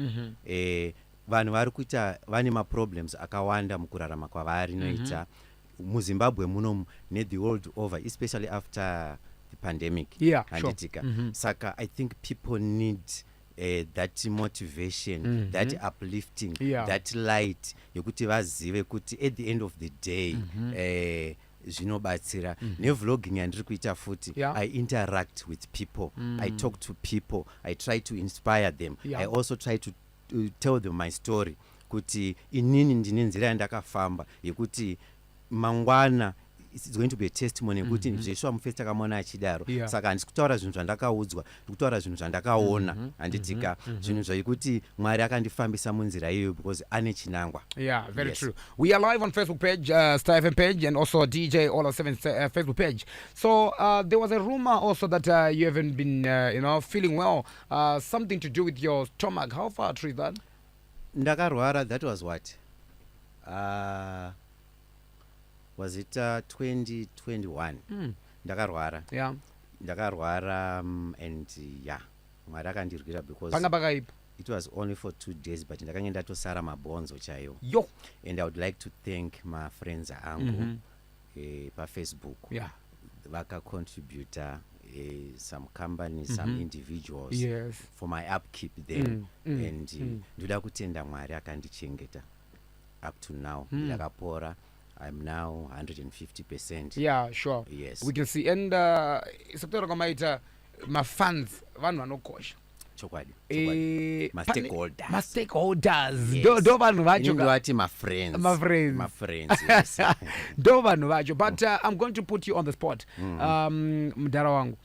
Vanhu vari kuita vane maproblems akawanda mukurarama kwavari noita muZimbabwe muno the world over, especially after the pandemic. Anditika. Saka I think people need that motivation, that uplifting, that light yokuti vazive kuti at the end of the day zvinobatsira. Nevlogging yandiri kuita futi, I interact with people, I talk to people, I try to inspire them, I also try to tell them my story kuti inini ndine nzira yandakafamba yekuti mangwana it's going to be a testimony kuti Jesu amufesi takamona achidaro. Yeah. Saka handisi kutaura zvinhu zvandakaudzwa, ndiri kutaura zvinhu zvandakaona. Handitika zvinhu zvaikuti Mwari akandifambisa munzira iyoyo because ane chinangwa. Yeah, very Yes. true. We are live on Facebook page, Star FM page, and also DJ All of 7 Facebook page. So there was a rumor also that you haven't been, feeling well. Something to do with your stomach. How far true is that? Ndakarwara, that was what? Was it 2021? Ndakarwara. Yeah. Ndakarwara and yeah, Mwari akandirwira because Panga pakaipa. it was only for 2 days, but ndakanga ndatosara mabhonzo chaiwo. Yo. And I would like to thank my friends angu pa Facebook. Yeah. Vakacontributor some companies, some individuals Yes. for my upkeep there. And ndoda kutenda Mwari akandichengeta up to now. Ndakapora. I'm now 150%. Yeah, sure. Yes. We can see. And September kamaita my fans vanhu vanokosha. Chokwadi. My Stakeholders. My stakeholders. Yes. Do vanhu vacho. Ndovati my friends. My friends. My friends, yes. Do vanhu vacho. But I'm going to put you on the spot. Mdara wangu.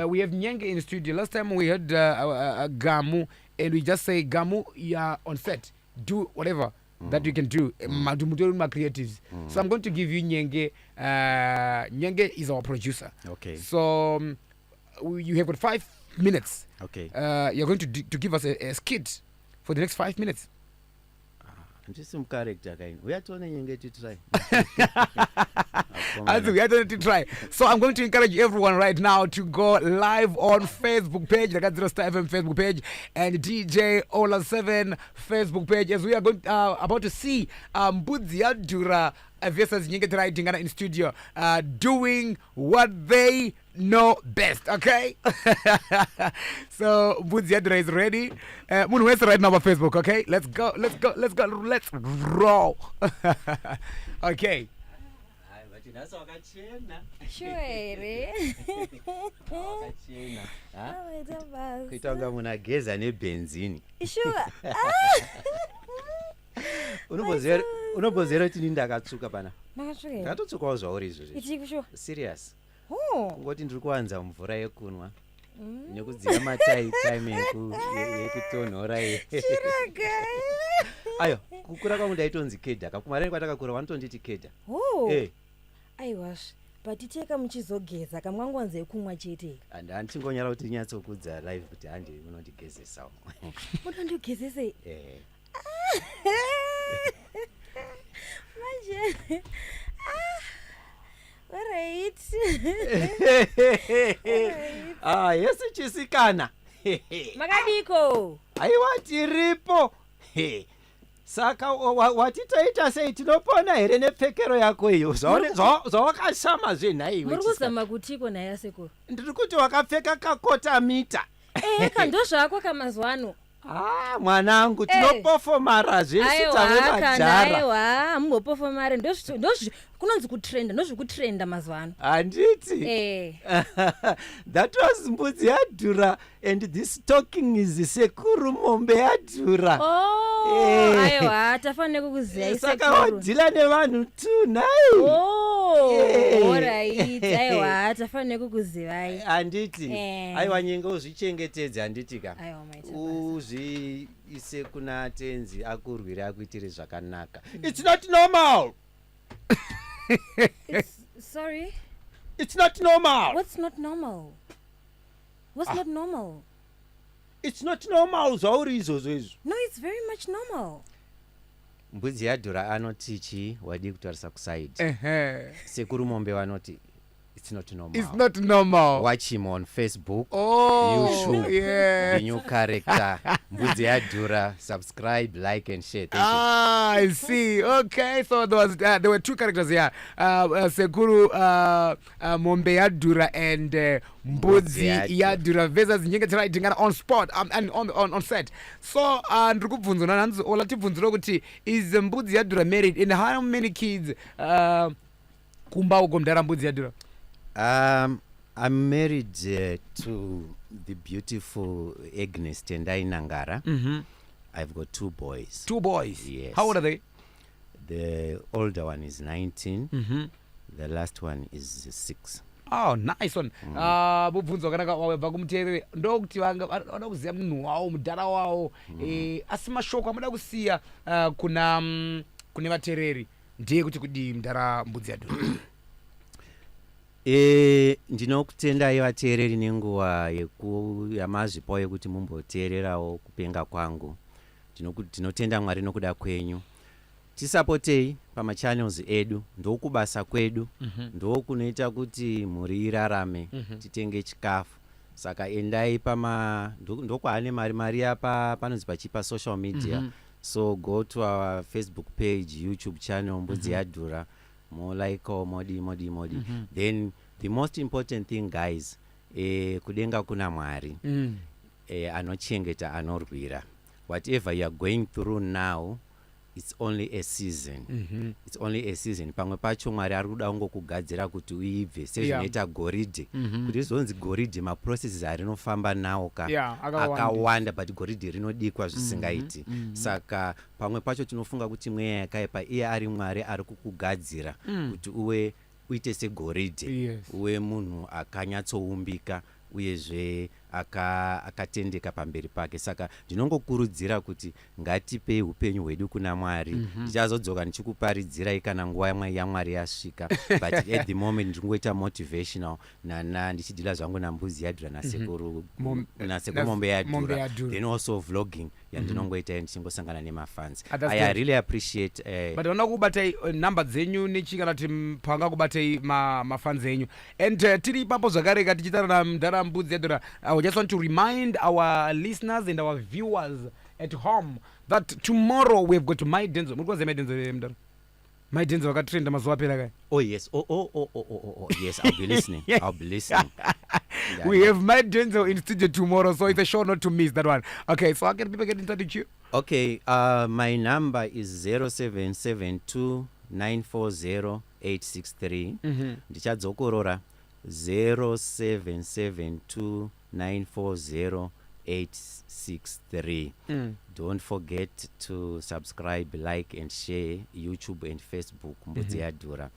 We have Nyenge in the studio. Last time we had Gamu, and we just say, Gamu, you're on set. Do whatever that you can do. My creatives. So I'm going to give you Nyenge. Nyenge is our producer. Okay. So you have got 5 minutes. Okay. You're going to give us a skit for the next 5 minutes. Ndisi character kind. We are to Nyenge to try. As we are going to try. So I'm going to encourage everyone right now to go live on Facebook page, the Gringo Star FM Facebook page, and DJ Ola 7 Facebook page, as we are going about to see Mbudziyadhura versus Nyenge Writing in studio, doing what they know best. Okay. So Mbudziyadhura is ready. Munhu wese right now on Facebook. Okay. Let's go. Let's roll. Okay. Sure. Kuita kunga munhu ageza nebenzini. Sure. Unombozera kuti ndini ndakatsuka pana. Makasvika. Ndakatotsukawo zvauri izvozvo. Ichi kusho. Serious. Oh. Kungoti ndiri kuwanza mvura yekunwa. Nekudziya time yekutonhora ye. Chiraka. Ayo, kukura kwangu ndaitonzi Kedha. Kakumareni kwatakakura vanotonditi Kedha. Oh. Eh. Aiwash. Paticheka muchizogeza kamwangwanze kumwa chete. Handingonyara kuti nyatsokudza live kuti handi munondigezesawo. Unondigezese. Eh. Manje. Alright. Yesu chisikana. Makadiko. Aiwa tiripo. Saka watitaita sei tinopona here nepfekero yako iyo zvawakashama zvenhai Muri kuzama kutiko naye asekuru. ndiri kuti wakapfeka kakota mita Kando zvako kamazwano. Mwanangu tinopofomara zvese tave majara. Aiwa mumbopofomara ndozvi kunonzi kutrenda ndozvikutrenda mazwano. Handiti. That was Mbudziyadhura and this talking is Sekuru Mbudziyadhura. Oh, aiwa tafanira kukuziya isekuru. Saka wadhila nevanhu tu nai. Oh, alright. Aiwa tafanira kukuzivai. Handiti. Aiwa Nyenge uzvichengetedze handitika. Aiwa maita. Uzviise kuna tenzi akurwire akuitire zvakanaka. It's not normal. Sorry? It's not normal. What's not normal? What's not normal? It's not normal zvauri izvozvo izvo. No, it's very much normal. Mbudziyadhura anoti chi wadi kutarisa kuside. Sekuru Mombe vanoti it's not normal. It's not normal. Watch him on Facebook, YouTube, the new character, Mbudziyadhura. Subscribe, like, and share. Thank you. I see. Okay, so there were two characters here, Sekuru Mbudziyadhura and Mbudziyadhura versus Nyenge Writing on spot and on set. So ndiri kubvunza nanzi ola tibvunzira kuti is Mbudziyadhura married and how many kids kumba uko mdara Mbudziyadhura? I'm married to the beautiful Agnes Tendai Nangara. I've got 2 boys. 2 boys? Yes. How old are they? The older one is 19. the last one is 6. Oh, nice one. Mubvunzo wakanaka wabva kumuteereri ndokuti vanoda kuziva munhu wavo mudhara wavo asi mashoko amuda kusiya kune vateereri ndeyekuti kudii mudhara Mbudziyadhura? Ndinokutendai vateereri nenguva yamazvipawo yekuti mumboteererawo kupenga kwangu. Ndinotenda Mwari nokuda kwenyu. Tisapotei pamachannels edu, ndokubasa kwedu, ndokunoita kuti mhuri irarame, titenge chikafu. Saka endai ndokwaane mari apa panonzi pachipa social media. So go to our Facebook page, YouTube channel Mbudziyadhura, more like modi. Then the most important thing, guys, kudenga kuna Mwari, anochengeta anorwira. Whatever you are going through now, it's only a season. It's only a season. Pamwe pacho Mwari ari kuda kugadzira kuti uibve sezvinoita goridhe. Kuti zvonzi goridhe maprocesses arinofamba nawo akawanda, but goridhe rinodikwa zvisingaiti. Saka pamwe pacho tinofunga kuti mweya yakaipa iye ari Mwari ari kukugadzira kuti uite segoridhe, uwe munhu akanyatsoumbika uyezve akatendeka pamberi pake. Saka ndinongokurudzira kuti ngatipei upenyu hwedu kuna Mwari. Ndichazodzoka ndichikuparidzirai kana nguva yaMwari yasvika, but at the moment ndingoita motivational ndichidila zvangu naMbudziyadhura nasekuru Mbudziyadhura, then also vlogging yandinongoita ndichingosangana nemafans. I really appreciate but vana kubatai number dzenyu nechikana kuti panga kubatai mafans enyu, and tiri ipapo zvakareka tichitaura namudhara Mbudziyadhura. I just want to remind our listeners and our viewers at home that tomorrow we've got My Denzo. My Denzo wakatrenda mazuva apera kai. Oh yes. Oh yes, I'll be listening. I'll be listening. We have My Denzo in studio tomorrow, so it's a show not to miss that one. Okay, so how can people get in touch with you? Okay, my number is 0772 940 863. Ndichadzokorora 0772 940 863. Don't forget to subscribe, like and share YouTube and Facebook Mbudziyadhura.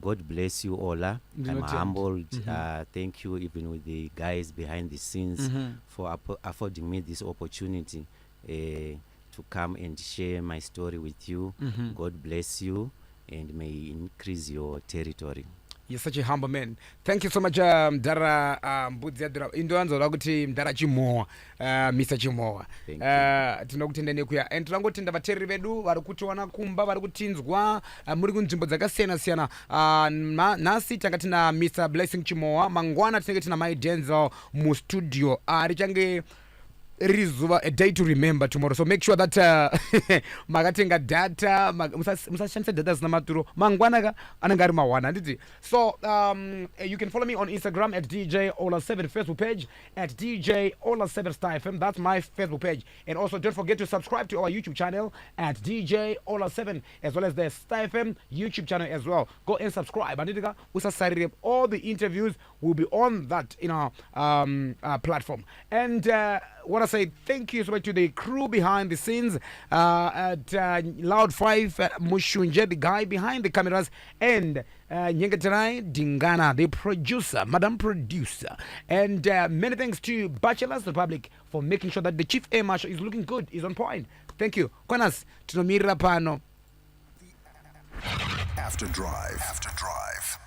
God bless you all. I'm humbled. Thank you even with the guys behind the scenes for affording me this opportunity to come and share my story with you. God bless you and may increase your territory. You're such a humble man. Thank you so much, Mdara Mbudziyadhura. Indoanzo kuti Mdara Chimoa, Mr. Chimoa. Tinokutenda nekuya. And tinangotenda vateereri vedu vari kutiwana kumba, vari kutinzwa muri kunzvimbo dzakasiyana. Nasi tanga tina Mr. Blessing Chimoa, mangwana tinenge tina My Denzo mu studio. Richange rizuva, a day to remember tomorrow, so make sure that makatenga data musashandisa data zina maturo mangwana anenge ari mawana handiti. So you can follow me on Instagram at DJ Ola7, Facebook page at DJ Ola7 Star FM. That's my Facebook page. And also don't forget to subscribe to our YouTube channel at DJ Ola7, as well as the Star FM YouTube channel as well. Go and subscribe. Anditika usasarire, all the interviews will be on that in our platform. And want to say thank you so much to the crew behind the scenes at Loud 5, Mushunje, the guy behind the cameras, and Nyengetanai Dingana, the producer, Madam Producer. And many thanks to Bachelors Republic for making sure that the Chief Air Marshal is looking good, is on point. Thank you. Kwanas, tunomira pano. After Drive.